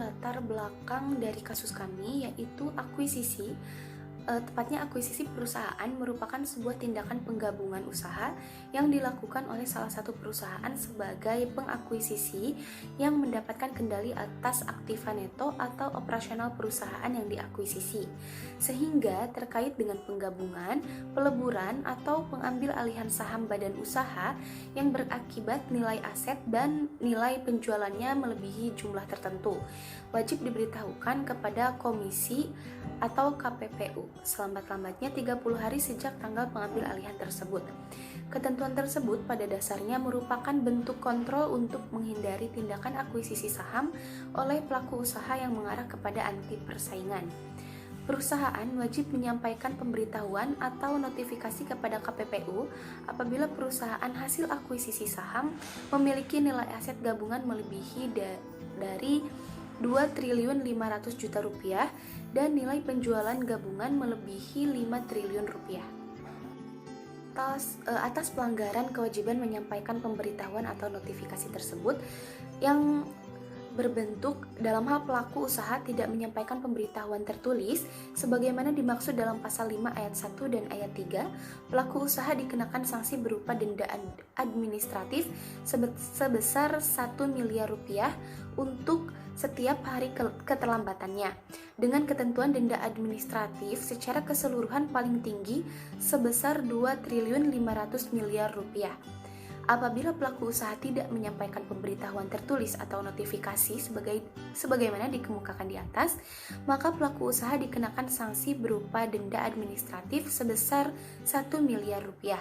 latar belakang dari kasus kami, yaitu akuisisi. Tepatnya akuisisi perusahaan merupakan sebuah tindakan penggabungan usaha yang dilakukan oleh salah satu perusahaan sebagai pengakuisisi yang mendapatkan kendali atas aktiva neto atau operasional perusahaan yang diakuisisi, sehingga terkait dengan penggabungan, peleburan, atau pengambil alihan saham badan usaha yang berakibat nilai aset dan nilai penjualannya melebihi jumlah tertentu, wajib diberitahukan kepada komisi atau KPPU selambat-lambatnya 30 hari sejak tanggal pengambil alihan tersebut. Ketentuan tersebut pada dasarnya merupakan bentuk kontrol untuk menghindari tindakan akuisisi saham oleh pelaku usaha yang mengarah kepada anti persaingan. Perusahaan wajib menyampaikan pemberitahuan atau notifikasi kepada KPPU apabila perusahaan hasil akuisisi saham memiliki nilai aset gabungan melebihi dari 2.500 juta rupiah dan nilai penjualan gabungan melebihi 5 triliun rupiah. Atas pelanggaran kewajiban menyampaikan pemberitahuan atau notifikasi tersebut yang berbentuk dalam hal pelaku usaha tidak menyampaikan pemberitahuan tertulis sebagaimana dimaksud dalam pasal 5 ayat 1 dan ayat 3, pelaku usaha dikenakan sanksi berupa denda administratif sebesar 1 miliar rupiah untuk setiap hari keterlambatannya, dengan ketentuan denda administratif secara keseluruhan paling tinggi sebesar 2.500 miliar rupiah. Apabila pelaku usaha tidak menyampaikan pemberitahuan tertulis atau notifikasi sebagaimana dikemukakan di atas, maka pelaku usaha dikenakan sanksi berupa denda administratif sebesar 1 miliar rupiah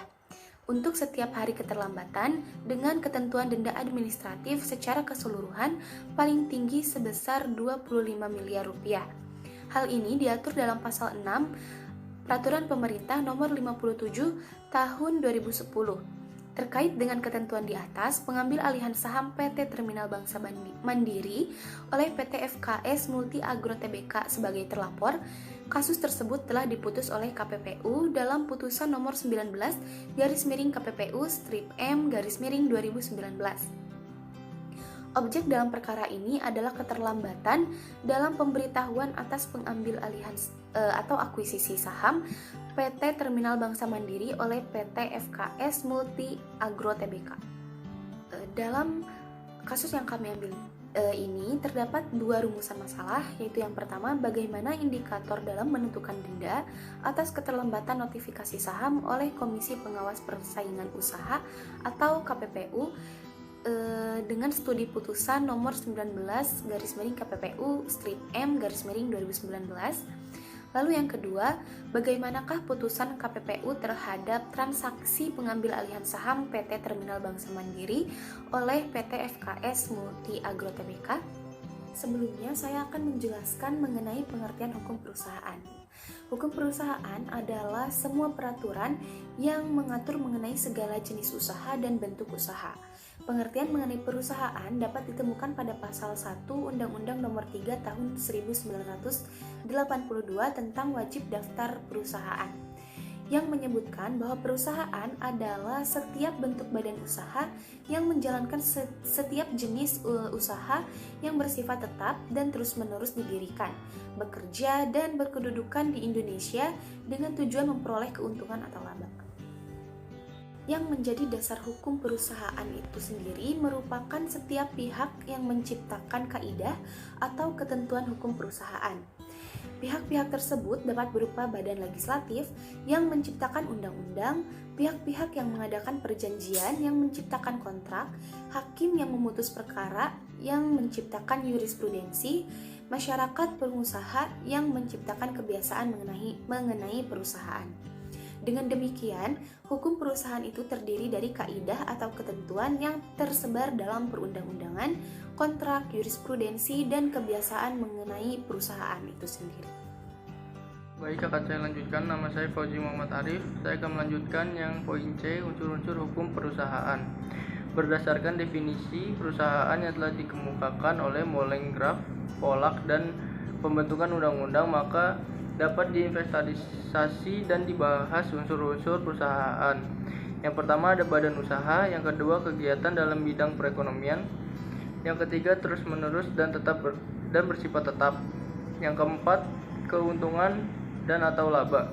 untuk setiap hari keterlambatan dengan ketentuan denda administratif secara keseluruhan paling tinggi sebesar 25 miliar rupiah. Hal ini diatur dalam pasal 6 Peraturan Pemerintah Nomor 57 Tahun 2010. Terkait dengan ketentuan di atas, pengambil alihan saham PT Terminal Bangsa Mandiri oleh PT FKS Multi Agro Tbk sebagai terlapor, kasus tersebut telah diputus oleh KPPU dalam putusan nomor 19/KPPU/M/2019. Objek dalam perkara ini adalah keterlambatan dalam pemberitahuan atas pengambil alihan atau akuisisi saham PT Terminal Bangsa Mandiri oleh PT FKS Multi Agro Tbk. Dalam kasus yang kami ambil ini terdapat dua rumusan masalah, yaitu yang pertama, bagaimana indikator dalam menentukan denda atas keterlambatan notifikasi saham oleh Komisi Pengawas Persaingan Usaha atau KPPU dengan studi putusan nomor 19/KPPU/M/2019. Lalu yang kedua, bagaimanakah putusan KPPU terhadap transaksi pengambil alihan saham PT Terminal Bangsa Mandiri oleh PT FKS Multi Agro Tbk? Sebelumnya saya akan menjelaskan mengenai pengertian hukum perusahaan. Hukum perusahaan adalah semua peraturan yang mengatur mengenai segala jenis usaha dan bentuk usaha. Pengertian mengenai perusahaan dapat ditemukan pada pasal 1 Undang-Undang Nomor 3 Tahun 1982 tentang wajib daftar perusahaan, yang menyebutkan bahwa perusahaan adalah setiap bentuk badan usaha yang menjalankan setiap jenis usaha yang bersifat tetap dan terus-menerus didirikan, bekerja, dan berkedudukan di Indonesia dengan tujuan memperoleh keuntungan atau laba. Yang menjadi dasar hukum perusahaan itu sendiri merupakan setiap pihak yang menciptakan kaidah atau ketentuan hukum perusahaan. Pihak-pihak tersebut dapat berupa badan legislatif yang menciptakan undang-undang, pihak-pihak yang mengadakan perjanjian yang menciptakan kontrak, hakim yang memutus perkara yang menciptakan jurisprudensi, masyarakat pengusaha yang menciptakan kebiasaan mengenai perusahaan. Dengan demikian, hukum perusahaan itu terdiri dari kaidah atau ketentuan yang tersebar dalam perundang-undangan, kontrak, jurisprudensi, dan kebiasaan mengenai perusahaan itu sendiri. Baik, akan saya lanjutkan. Nama saya Fauzi Muhammad Arif. Saya akan melanjutkan yang poin C, unsur-unsur hukum perusahaan. Berdasarkan definisi perusahaan yang telah dikemukakan oleh Mollengraf, Pollack, dan pembentukan undang-undang, maka dapat diinventarisasi dan dibahas unsur-unsur perusahaan. Yang pertama ada badan usaha, yang kedua kegiatan dalam bidang perekonomian, yang ketiga terus-menerus dan tetap dan bersifat tetap. Yang keempat, keuntungan dan atau laba.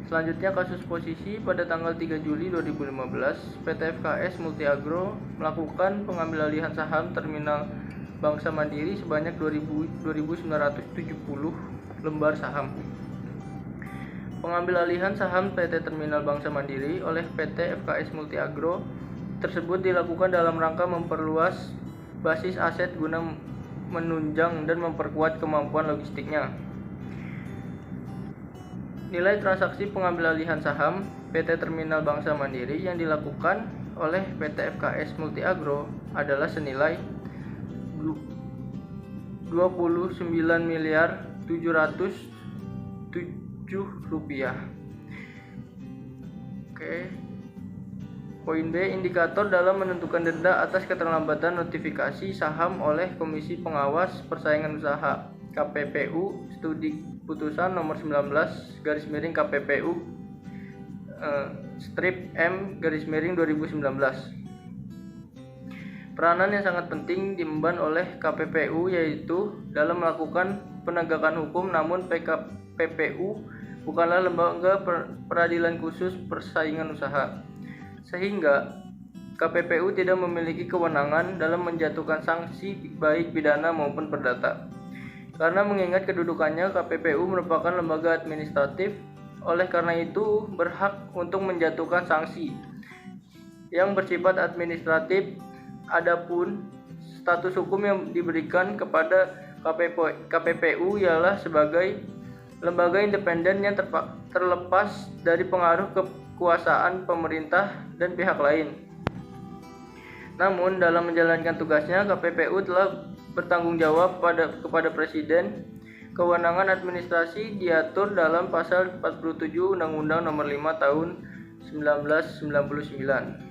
Selanjutnya kasus posisi pada tanggal 3 Juli 2015, PT FKS Multiagro melakukan pengambil alihan saham Terminal Bangsa Mandiri sebanyak 2.970 lembar saham. Pengambil alihan saham PT Terminal Bangsa Mandiri oleh PT FKS Multiagro tersebut dilakukan dalam rangka memperluas basis aset guna menunjang dan memperkuat kemampuan logistiknya. Nilai transaksi pengambil alihan saham PT Terminal Bangsa Mandiri yang dilakukan oleh PT FKS Multiagro adalah senilai 29.707 rupiah. Poin B, indikator dalam menentukan denda atas keterlambatan notifikasi saham oleh Komisi Pengawas Persaingan Usaha KPPU studi putusan nomor 19 KPPU strip M 2019. Peranan yang sangat penting diemban oleh KPPU yaitu dalam melakukan penegakan hukum, namun PKPPU bukanlah lembaga peradilan khusus persaingan usaha, sehingga KPPU tidak memiliki kewenangan dalam menjatuhkan sanksi baik pidana maupun perdata. Karena mengingat kedudukannya, KPPU merupakan lembaga administratif, oleh karena itu berhak untuk menjatuhkan sanksi yang bersifat administratif. Adapun status hukum yang diberikan kepada KPPU ialah sebagai lembaga independen yang terlepas dari pengaruh kekuasaan pemerintah dan pihak lain. Namun dalam menjalankan tugasnya, KPPU telah bertanggung jawab kepada Presiden. Kewenangan administrasi diatur dalam pasal 47 Undang-Undang Nomor 5 Tahun 1999.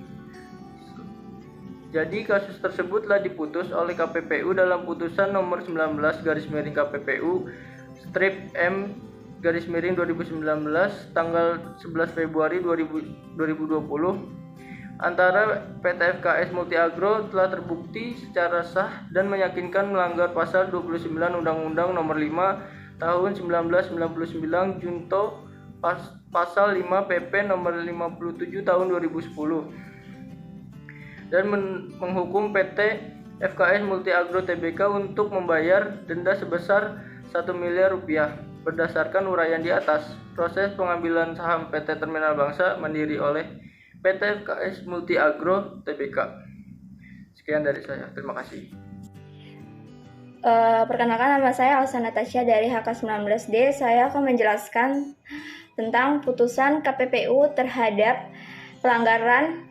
Jadi kasus tersebut telah diputus oleh KPPU dalam putusan nomor 19 KPPU strip M 2019 tanggal 11 Februari 2020. Antara PT FKS Multiagro telah terbukti secara sah dan meyakinkan melanggar pasal 29 Undang-Undang Nomor 5 Tahun 1999 junto pasal 5 PP Nomor 57 Tahun 2010 dan menghukum PT FKS Multiagro Tbk untuk membayar denda sebesar 1 miliar rupiah. Berdasarkan uraian di atas, proses pengambilan saham PT Terminal Bangsa Mandiri oleh PT FKS Multiagro Tbk. Sekian dari saya. Terima kasih. Perkenalkan, nama saya Alsa Natasha dari HK19D. Saya akan menjelaskan tentang putusan KPPU terhadap pelanggaran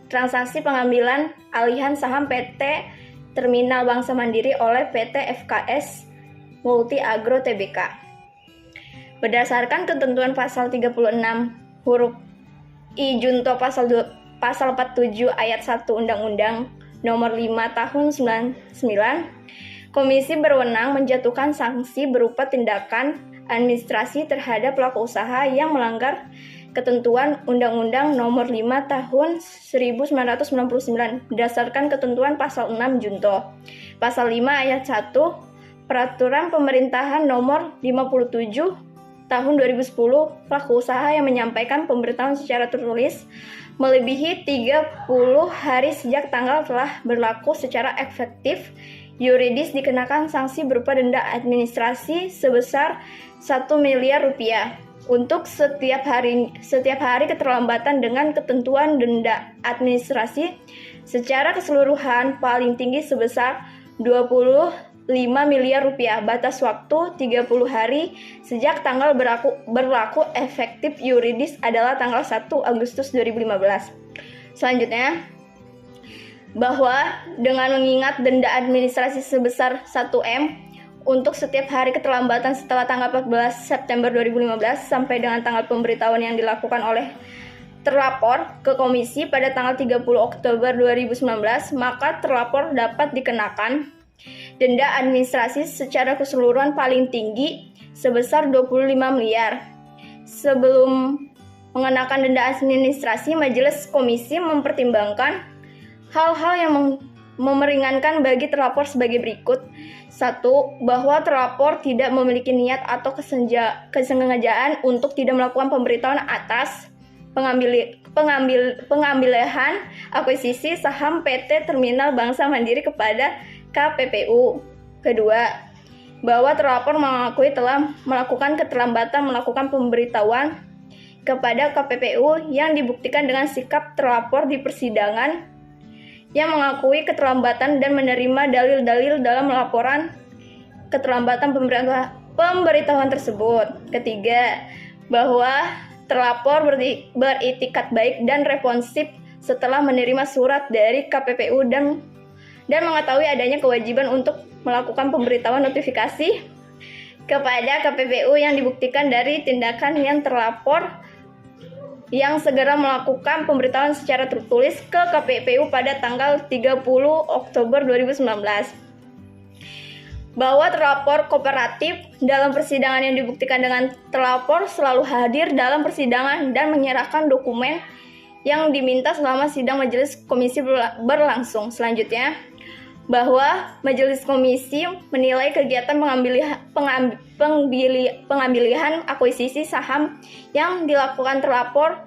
transaksi pengambilan alihan saham PT Terminal Bangsa Mandiri oleh PT FKS Multiagro Tbk. Berdasarkan ketentuan pasal 36 huruf I junto pasal 47 ayat 1 Undang-Undang Nomor 5 Tahun 99, Komisi berwenang menjatuhkan sanksi berupa tindakan administrasi terhadap pelaku usaha yang melanggar ketentuan Undang-Undang Nomor 5 Tahun 1999 berdasarkan ketentuan pasal 6 junto pasal 5 ayat 1 Peraturan Pemerintahan Nomor 57 Tahun 2010, pelaku usaha yang menyampaikan pemberitahuan secara tertulis melebihi 30 hari sejak tanggal telah berlaku secara efektif yuridis dikenakan sanksi berupa denda administrasi sebesar 1 miliar rupiah untuk setiap hari keterlambatan dengan ketentuan denda administrasi secara keseluruhan paling tinggi sebesar 25 miliar rupiah. Batas waktu 30 hari sejak tanggal berlaku efektif yuridis adalah tanggal 1 Agustus 2015. Selanjutnya, bahwa dengan mengingat denda administrasi sebesar 1M untuk setiap hari keterlambatan setelah tanggal 14 September 2015 sampai dengan tanggal pemberitahuan yang dilakukan oleh terlapor ke komisi pada tanggal 30 Oktober 2019, maka terlapor dapat dikenakan denda administrasi secara keseluruhan paling tinggi sebesar 25 miliar. Sebelum mengenakan denda administrasi, majelis komisi mempertimbangkan hal-hal yang memeringankan bagi terlapor sebagai berikut. 1. Bahwa terlapor tidak memiliki niat atau kesengajaan untuk tidak melakukan pemberitahuan atas pengambilan akuisisi saham PT Terminal Bangsa Mandiri kepada KPPU. Kedua, bahwa terlapor mengakui telah melakukan keterlambatan melakukan pemberitahuan kepada KPPU yang dibuktikan dengan sikap terlapor di persidangan yang mengakui keterlambatan dan menerima dalil-dalil dalam laporan keterlambatan pemberitahuan tersebut. Ketiga, bahwa terlapor beritikat baik dan responsif setelah menerima surat dari KPPU dan mengetahui adanya kewajiban untuk melakukan pemberitahuan notifikasi kepada KPPU yang dibuktikan dari tindakan yang terlapor yang segera melakukan pemberitahuan secara tertulis ke KPPU pada tanggal 30 Oktober 2019. Bahwa terlapor kooperatif dalam persidangan yang dibuktikan dengan terlapor selalu hadir dalam persidangan dan menyerahkan dokumen yang diminta selama sidang majelis komisi berlangsung. Selanjutnya, bahwa majelis komisi menilai kegiatan pengambilihan akuisisi saham yang dilakukan terlapor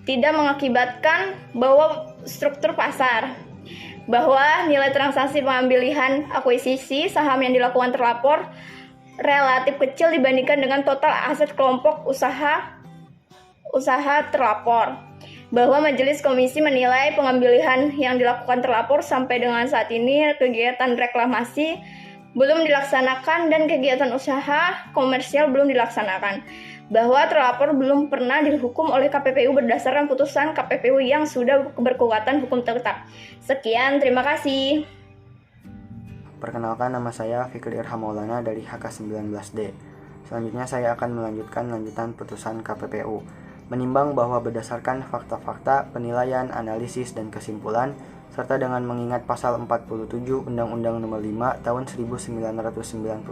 tidak mengakibatkan bahwa struktur pasar, bahwa nilai transaksi pengambilihan akuisisi saham yang dilakukan terlapor relatif kecil dibandingkan dengan total aset kelompok usaha terlapor, bahwa majelis komisi menilai pengambilihan yang dilakukan terlapor sampai dengan saat ini kegiatan reklamasi belum dilaksanakan dan kegiatan usaha komersial belum dilaksanakan, bahwa terlapor belum pernah dihukum oleh KPPU berdasarkan putusan KPPU yang sudah berkekuatan hukum tetap. Sekian, terima kasih. Perkenalkan, nama saya Fikri Irham Maulana dari HK19D. Selanjutnya saya akan lanjutan putusan KPPU. Menimbang bahwa berdasarkan fakta-fakta, penilaian, analisis, dan kesimpulan, serta dengan mengingat pasal 47 Undang-Undang Nomor 5 Tahun 1999,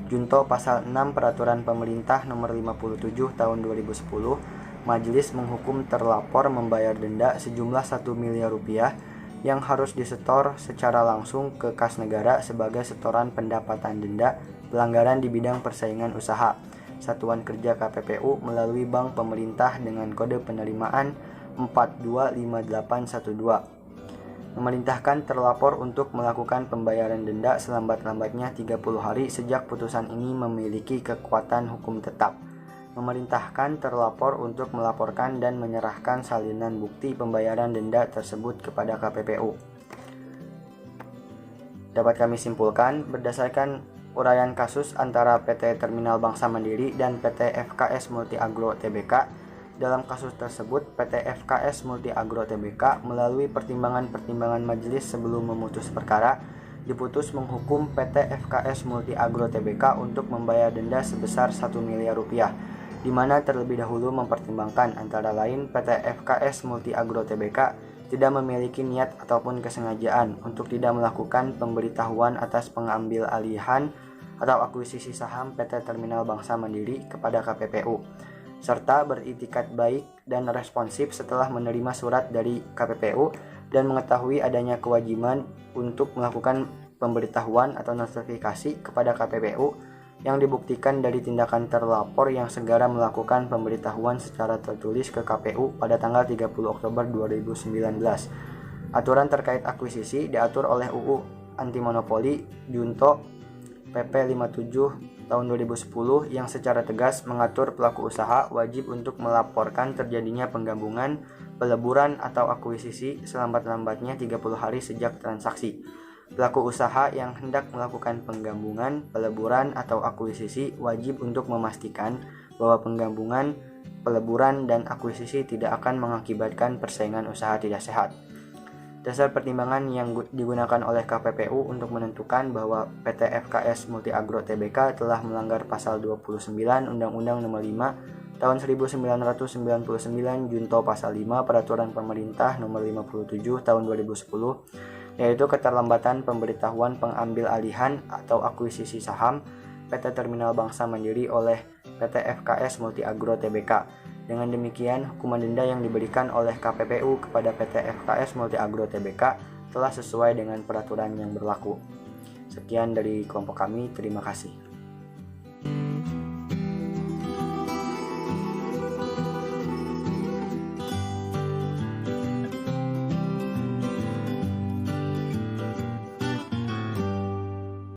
junto pasal 6 Peraturan Pemerintah Nomor 57 Tahun 2010, majelis menghukum terlapor membayar denda sejumlah 1 miliar rupiah yang harus disetor secara langsung ke kas negara sebagai setoran pendapatan denda pelanggaran di bidang persaingan usaha Satuan Kerja KPPU melalui bank pemerintah dengan kode penerimaan 425812. Memerintahkan terlapor untuk melakukan pembayaran denda selambat-lambatnya 30 hari sejak putusan ini memiliki kekuatan hukum tetap. Memerintahkan terlapor untuk melaporkan dan menyerahkan salinan bukti pembayaran denda tersebut kepada KPPU. Dapat kami simpulkan, berdasarkan uraian kasus antara PT Terminal Bangsa Mandiri dan PT FKS Multi Agro Tbk. Dalam kasus tersebut, PT FKS Multi Agro Tbk melalui pertimbangan-pertimbangan majelis sebelum memutus perkara, diputus menghukum PT FKS Multi Agro Tbk untuk membayar denda sebesar 1 miliar rupiah, di mana terlebih dahulu mempertimbangkan antara lain PT FKS Multi Agro Tbk tidak memiliki niat ataupun kesengajaan untuk tidak melakukan pemberitahuan atas pengambil alihan atau akuisisi saham PT Terminal Bangsa Mandiri kepada KPPU, serta beritikat baik dan responsif setelah menerima surat dari KPPU dan mengetahui adanya kewajiban untuk melakukan pemberitahuan atau notifikasi kepada KPPU yang dibuktikan dari tindakan terlapor yang segera melakukan pemberitahuan secara tertulis ke KPU pada tanggal 30 Oktober 2019. Aturan terkait akuisisi diatur oleh UU Anti Monopoli Junto PP 57 tahun 2010 yang secara tegas mengatur pelaku usaha wajib untuk melaporkan terjadinya penggabungan, peleburan atau akuisisi selambat-lambatnya 30 hari sejak transaksi. Pelaku usaha yang hendak melakukan penggabungan, peleburan, atau akuisisi wajib untuk memastikan bahwa penggabungan, peleburan, dan akuisisi tidak akan mengakibatkan persaingan usaha tidak sehat. Dasar pertimbangan yang digunakan oleh KPPU untuk menentukan bahwa PT FKS Multi Agro Tbk telah melanggar pasal 29 Undang-Undang Nomor 5 Tahun 1999 junto pasal 5 Peraturan Pemerintah Nomor 57 Tahun 2010, yaitu keterlambatan pemberitahuan pengambil alihan atau akuisisi saham PT Terminal Bangsa Mandiri oleh PT FKS Multi Agro Tbk Dengan demikian, hukuman denda yang diberikan oleh KPPU kepada PT FKS Multi Agro Tbk telah sesuai dengan peraturan yang berlaku. Sekian dari kelompok kami, terima kasih.